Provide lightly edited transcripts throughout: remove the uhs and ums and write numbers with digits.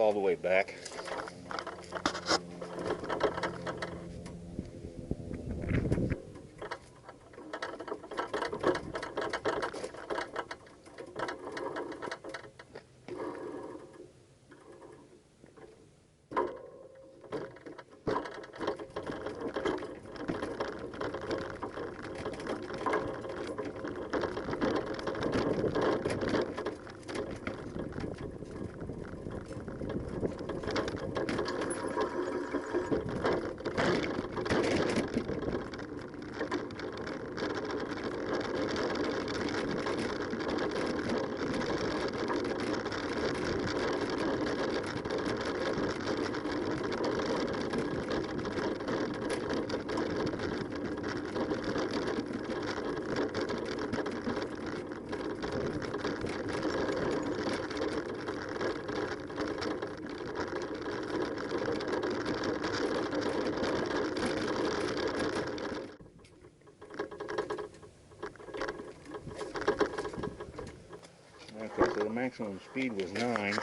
all the way back. Okay, so the maximum speed was 9.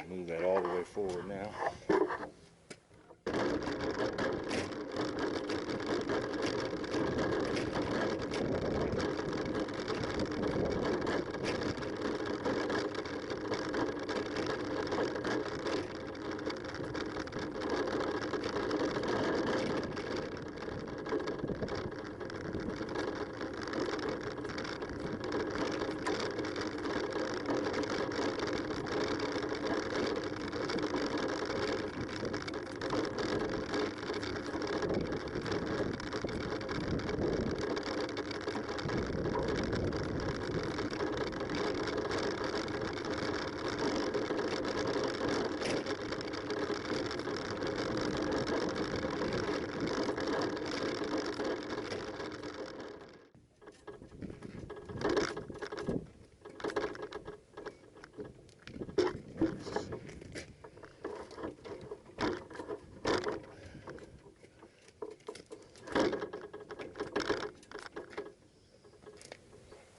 Move that all the way forward now.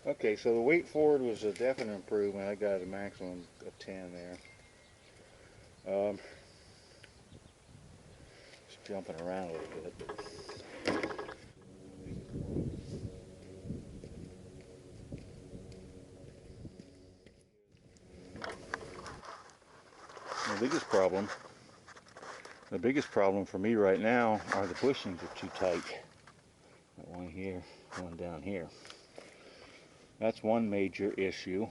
Okay, so the weight forward was a definite improvement. I got a maximum of 10 there. Just jumping around a little bit. The biggest problem for me right now are the bushings are too tight. That one here, one down here. That's one major issue.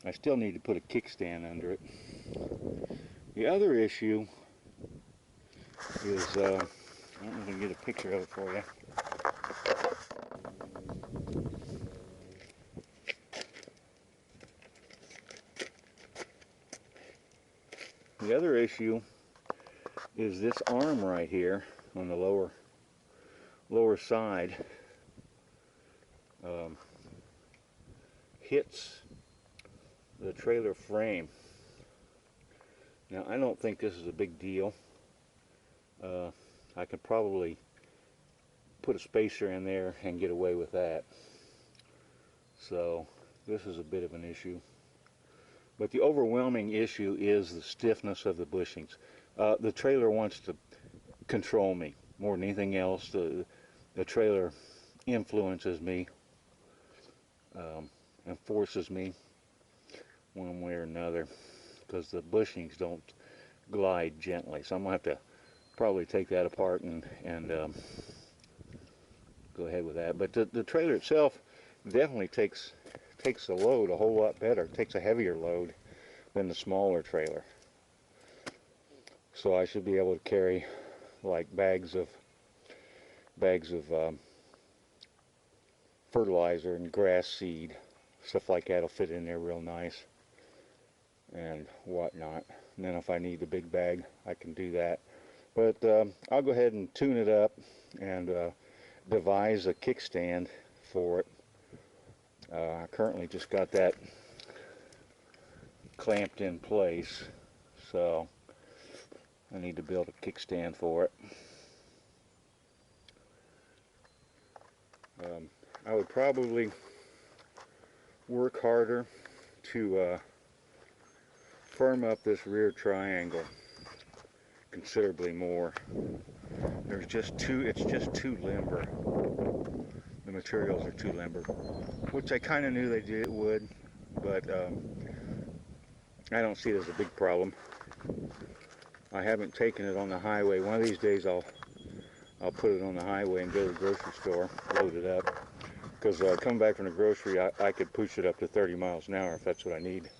I still need to put a kickstand under it. The other issue is, I don't know if I can get a picture of it for you. The other issue is this arm right here on the lower side hits the trailer frame. Now I don't think this is a big deal. I could probably put a spacer in there and get away with that. So this is a bit of an issue. But the overwhelming issue is the stiffness of the bushings. The trailer wants to control me more than anything else. The trailer influences me and forces me one way or another, because the bushings don't glide gently. So I'm going to have to probably take that apart and go ahead with that. But the trailer itself definitely takes the load a whole lot better. It takes a heavier load than the smaller trailer. So I should be able to carry like bags of fertilizer and grass seed, stuff like that will fit in there real nice and whatnot. And then if I need the big bag, I can do that. But I'll go ahead and tune it up and devise a kickstand for it. I currently just got that clamped in place, so I need to build a kickstand for it. I would probably work harder to firm up this rear triangle considerably more. It's just too limber. The materials are too limber, which I kind of knew it would, but I don't see it as a big problem. I haven't taken it on the highway. One of these days I'll put it on the highway and go to the grocery store, load it up. Because coming back from the grocery, I could push it up to 30 miles an hour if that's what I need,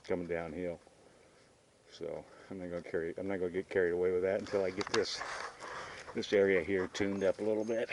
coming downhill. So I'm not gonna get carried away with that until I get this area here tuned up a little bit.